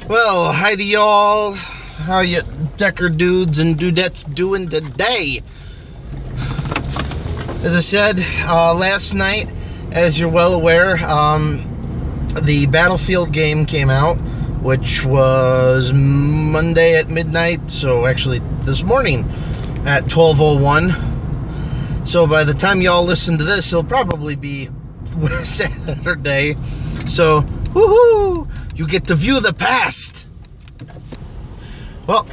Well, hi to y'all. How you Decker dudes and dudettes doing today? As I said, last night, as you're well aware, the Battlefield game came out, which was Monday at midnight, so actually this morning at 12:01. So by the time y'all listen to this, it'll probably be Saturday. So, woohoo! You get to view the past. Well,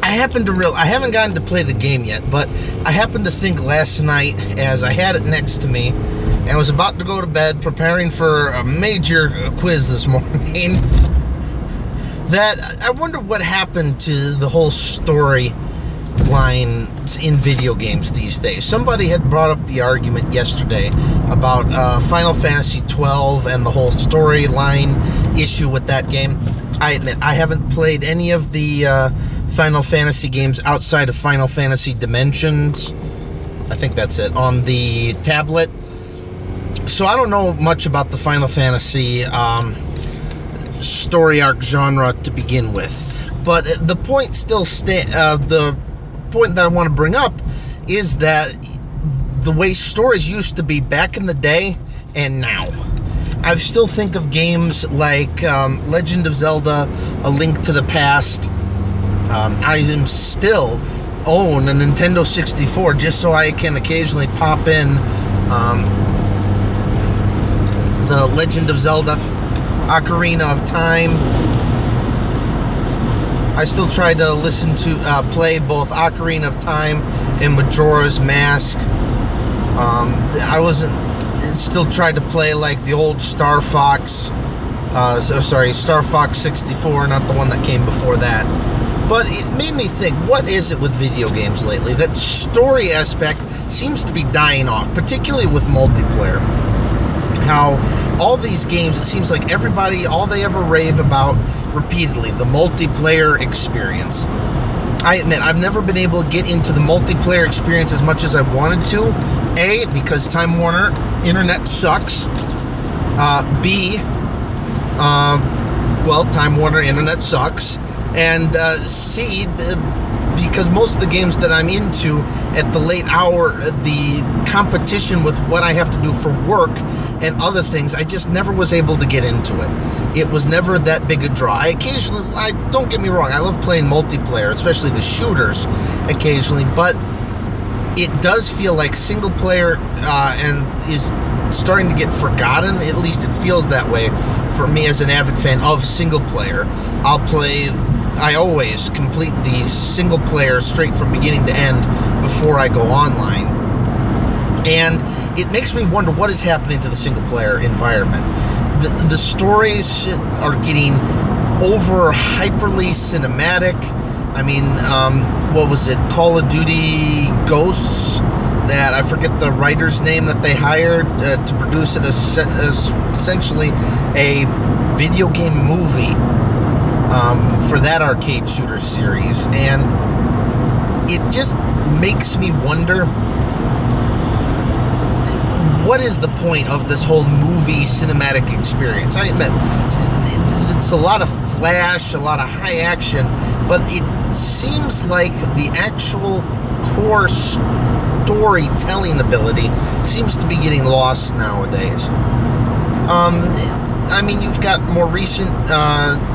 I haven't gotten to play the game yet, but I happened to think last night as I had it next to me and was about to go to bed preparing for a major quiz this morning that I wonder what happened to the whole story line in video games these days. Somebody had brought up the argument yesterday about Final Fantasy 12 and the whole storyline issue with that game. I admit I haven't played any of the Final Fantasy games outside of Final Fantasy Dimensions. I think that's it, on the tablet. So I don't know much about the Final Fantasy story arc genre to begin with. But the point still the point that I want to bring up is that the way stories used to be back in the day and now. I still think of games like Legend of Zelda, A Link to the Past. I am still own a Nintendo 64 just so I can occasionally pop in the Legend of Zelda, Ocarina of Time. I still try to play both Ocarina of Time and Majora's Mask. Still tried to play like the old Star Fox. Star Fox 64, not the one that came before that. But it made me think, what is it with video games lately? That story aspect seems to be dying off, particularly with multiplayer. How all these games, it seems like everybody, all they ever rave about repeatedly, the multiplayer experience. I admit, I've never been able to get into the multiplayer experience as much as I wanted to. A, because Time Warner internet sucks. B, Time Warner internet sucks. And C, because most of the games that I'm into at the late hour, the competition with what I have to do for work and other things, I just never was able to get into it. It was never that big a draw. Don't get me wrong, I love playing multiplayer, especially the shooters occasionally, but it does feel like single player and is starting to get forgotten. At least it feels that way for me as an avid fan of single player. I always complete the single player straight from beginning to end before I go online. And it makes me wonder what is happening to the single player environment. The stories are getting over hyperly cinematic. I mean, what was it? Call of Duty Ghosts, that I forget the writer's name that they hired to produce it as essentially a video game movie for that arcade shooter series. And it just makes me wonder, what is the point of this whole movie cinematic experience? I admit, it's a lot of flash, a lot of high action, but it seems like the actual core storytelling ability seems to be getting lost nowadays. I mean, you've got more recent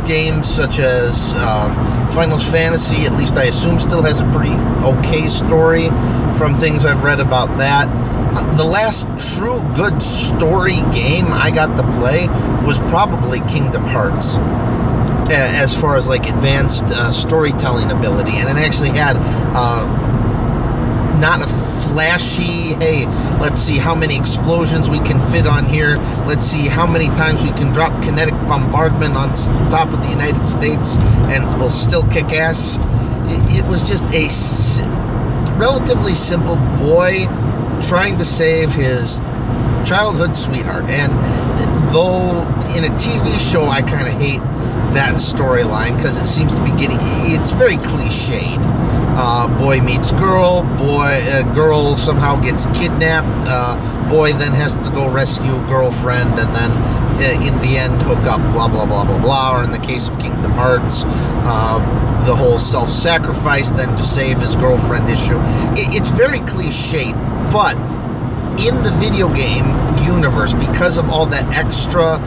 games such as Final Fantasy, at least I assume still has a pretty okay story from things I've read about that. The last true good story game I got to play was probably Kingdom Hearts, as far as like advanced storytelling ability, and it actually had not a flashy, hey, let's see how many explosions we can fit on here, let's see how many times we can drop kinetic bombardment on top of the United States and we'll still kick ass. It was just a relatively simple boy trying to save his childhood sweetheart. And though in a TV show I kind of hate that storyline because it seems to be it's very cliched. Boy meets girl, girl somehow gets kidnapped, boy then has to go rescue girlfriend, and then in the end hook up, blah, blah, blah, blah, blah. Or in the case of Kingdom Hearts, the whole self-sacrifice then to save his girlfriend issue. It's very cliched, but in the video game universe, because of all that extra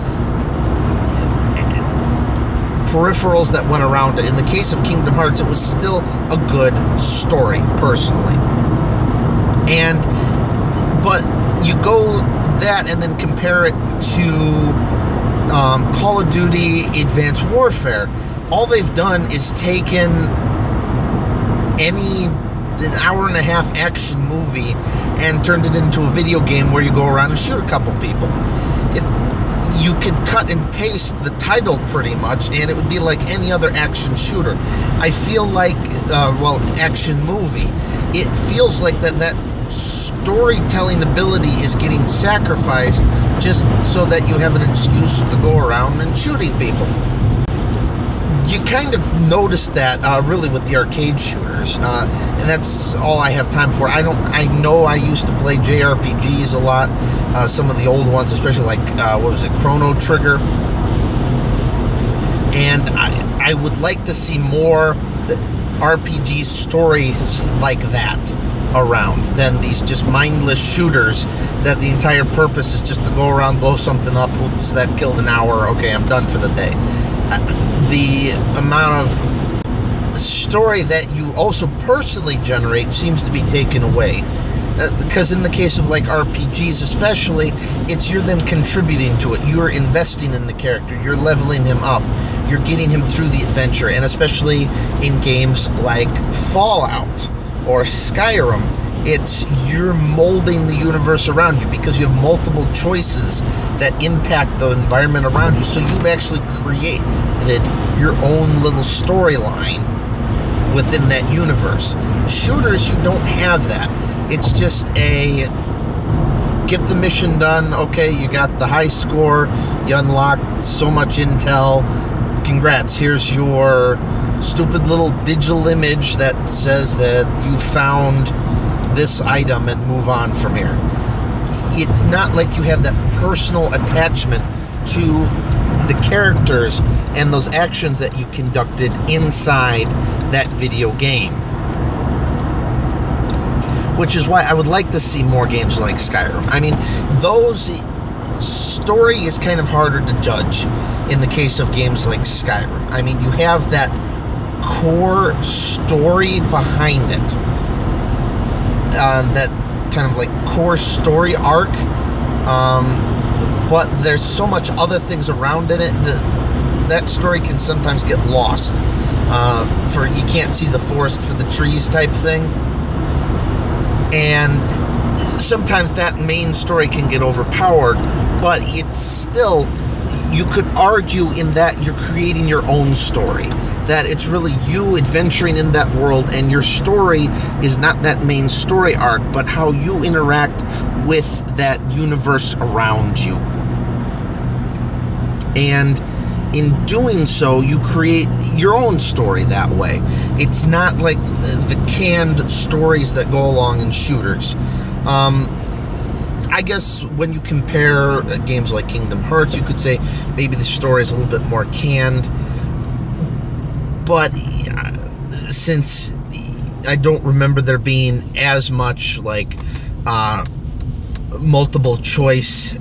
peripherals that went around it, in the case of Kingdom Hearts, it was still a good story, personally. But you go that and then compare it to Call of Duty Advanced Warfare. All they've done is taken an hour and a half action movie and turned it into a video game where you go around and shoot a couple people. You could cut and paste the title pretty much, and it would be like any other action shooter. I feel like, action movie. It feels like that storytelling ability is getting sacrificed just so that you have an excuse to go around and shooting people. You kind of notice that really with the arcade shooters, and that's all I have time for. I know I used to play JRPGs a lot, some of the old ones, especially like Chrono Trigger, and I would like to see more RPG stories like that around than these just mindless shooters that the entire purpose is just to go around, blow something up. Oops, that killed an hour. Okay, I'm done for the day. The amount of story that you also personally generate seems to be taken away. Because in the case of like RPGs especially, it's you're then contributing to it. You're investing in the character. You're leveling him up. You're getting him through the adventure. And especially in games like Fallout or Skyrim, it's you're molding the universe around you because you have multiple choices that impact the environment around you. So you've actually created your own little storyline within that universe. Shooters, you don't have that. It's just a get the mission done. Okay, you got the high score. You unlocked so much intel. Congrats, here's your stupid little digital image that says that you found this item and move on from here. It's not like you have that personal attachment to the characters and those actions that you conducted inside that video game. Which is why I would like to see more games like Skyrim. I mean, those story is kind of harder to judge in the case of games like Skyrim. I mean, you have that core story behind it. That kind of like core story arc. But there's so much other things around in it that story can sometimes get lost. For you can't see the forest for the trees type thing. And sometimes that main story can get overpowered, but it's still, you could argue in that you're creating your own story, that it's really you adventuring in that world, and your story is not that main story arc, but how you interact with that universe around you. And in doing so, you create your own story that way. It's not like the canned stories that go along in shooters. I guess when you compare games like Kingdom Hearts, you could say maybe the story is a little bit more canned. But since I don't remember there being as much like multiple choice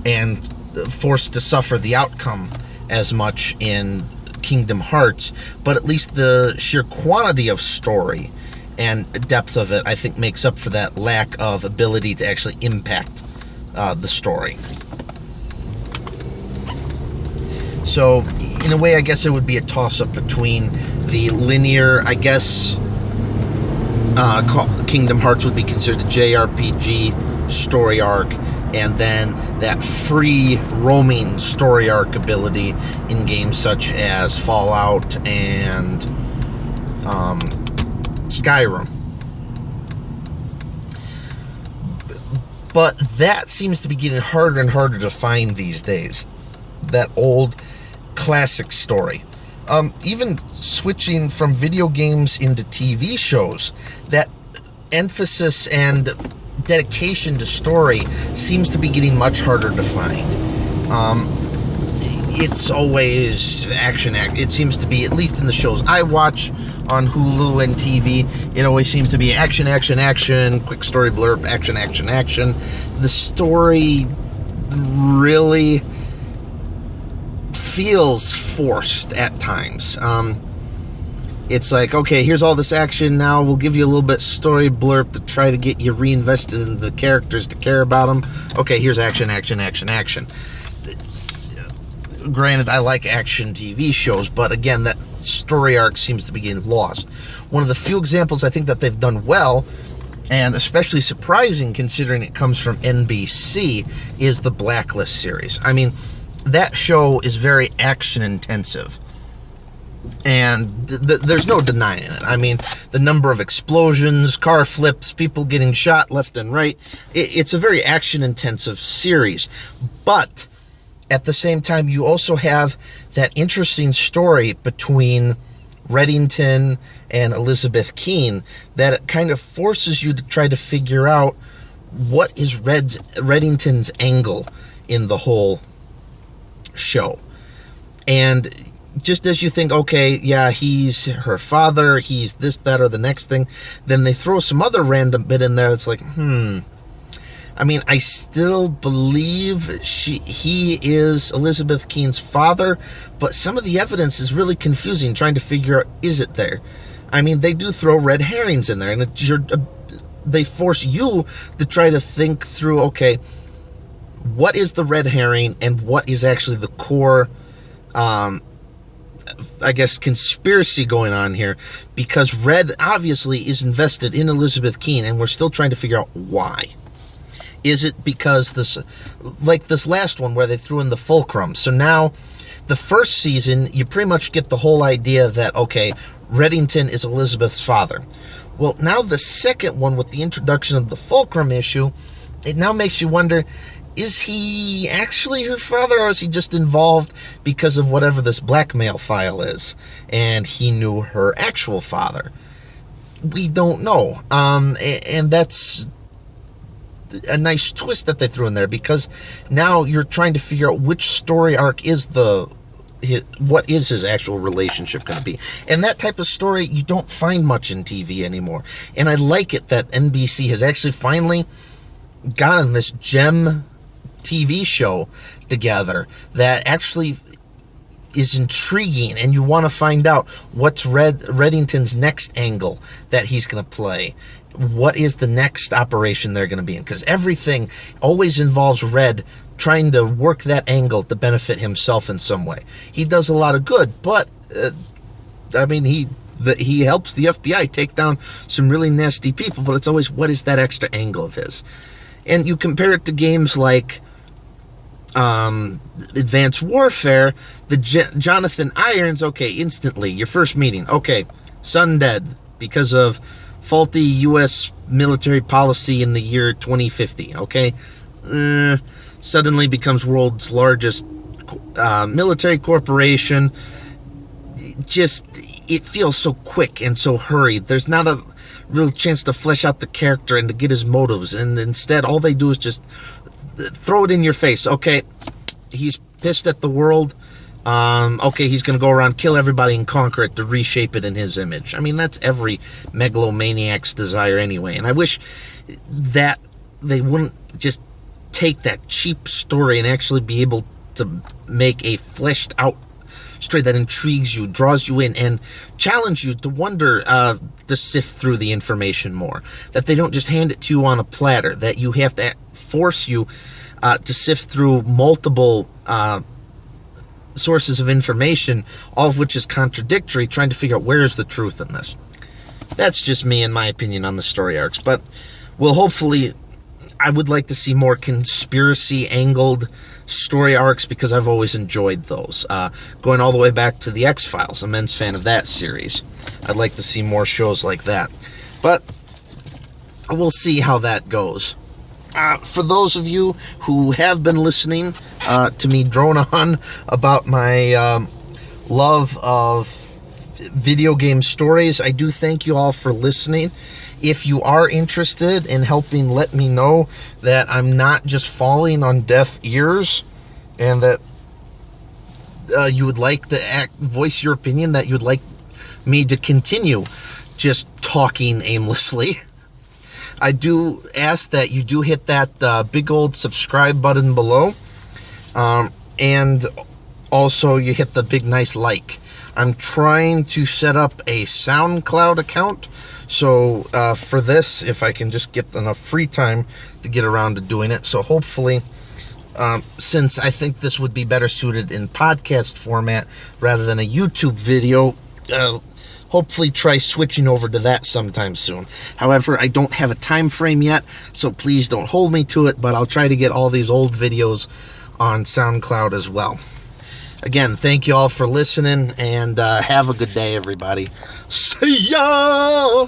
and forced to suffer the outcome as much in Kingdom Hearts, but at least the sheer quantity of story and depth of it, I think, makes up for that lack of ability to actually impact the story. So, in a way, I guess it would be a toss-up between the linear, I guess, Kingdom Hearts would be considered a JRPG story arc, and then that free roaming story arc ability in games such as Fallout and Skyrim. But that seems to be getting harder and harder to find these days. That old classic story. Even switching from video games into TV shows, that emphasis and dedication to story seems to be getting much harder to find. It's always action. It seems to be, at least in the shows I watch on Hulu and TV, it always seems to be action, action, action, quick story blurb, action, action, action. The story really feels forced at times. It's like, okay, here's all this action, now we'll give you a little bit story blurb to try to get you reinvested in the characters to care about them. Okay, here's action, action, action, action. Granted, I like action TV shows, but again, that story arc seems to be getting lost. One of the few examples I think that they've done well, and especially surprising considering it comes from NBC, is the Blacklist series. I mean, that show is very action intensive, and there's no denying it. I mean, the number of explosions, car flips, people getting shot left and right, it's a very action intensive series, but at the same time, you also have that interesting story between Reddington and Elizabeth Keene that it kind of forces you to try to figure out what is Reddington's angle in the whole show. And just as you think, okay, yeah, he's her father, he's this, that, or the next thing, then they throw some other random bit in there that's like, I mean, I still believe he is Elizabeth Keene's father, but some of the evidence is really confusing, trying to figure out, is it there? I mean, they do throw red herrings in there, and they force you to try to think through, okay, what is the red herring, and what is actually the core, I guess, conspiracy going on here, because Red obviously is invested in Elizabeth Keene, and we're still trying to figure out why. Is it because this last one where they threw in the fulcrum? So now, the first season, you pretty much get the whole idea that, okay, Reddington is Elizabeth's father. Well, now the second one with the introduction of the fulcrum issue, it now makes you wonder, is he actually her father, or is he just involved because of whatever this blackmail file is, and he knew her actual father? We don't know. And that's a nice twist that they threw in there, because now you're trying to figure out which story arc is what is his actual relationship going to be. And that type of story you don't find much in TV anymore. And I like it that NBC has actually finally gotten this gem TV show together that actually is intriguing, and you want to find out what's Reddington's next angle that he's going to play. What is the next operation they're going to be in? Because everything always involves Red trying to work that angle to benefit himself in some way. He does a lot of good, but I mean, he helps the FBI take down some really nasty people, but it's always, what is that extra angle of his? And you compare it to games like Advanced Warfare, Jonathan Irons, okay, instantly, your first meeting, okay, son dead because of faulty U.S. military policy in the year 2050, okay? Suddenly becomes world's largest military corporation. It feels so quick and so hurried. There's not a real chance to flesh out the character and to get his motives, and instead all they do is just throw it in your face. Okay, he's pissed at the world. Okay, he's going to go around, kill everybody, and conquer it to reshape it in his image. I mean, that's every megalomaniac's desire anyway. And I wish that they wouldn't just take that cheap story and actually be able to make a fleshed out story that intrigues you, draws you in, and challenge you to wonder, to sift through the information more. That they don't just hand it to you on a platter, that you have to force you to sift through multiple sources of information, all of which is contradictory, trying to figure out where is the truth in this. That's just me and my opinion on the story arcs, but I would like to see more conspiracy angled story arcs, because I've always enjoyed those. Going all the way back to the X-Files, immense fan of that series. I'd like to see more shows like that, but we'll see how that goes. For those of you who have been listening to me drone on about my love of video game stories, I do thank you all for listening. If you are interested in helping let me know that I'm not just falling on deaf ears and that you would like to voice your opinion, that you would like me to continue just talking aimlessly. I do ask that you do hit that big old subscribe button below, and also you hit the big nice like. I'm trying to set up a SoundCloud account, so for this, if I can just get enough free time to get around to doing it, so hopefully, since I think this would be better suited in podcast format rather than a YouTube video, hopefully try switching over to that sometime soon. However, I don't have a time frame yet, so please don't hold me to it, but I'll try to get all these old videos on SoundCloud as well. Again, thank you all for listening, and have a good day, everybody. See ya!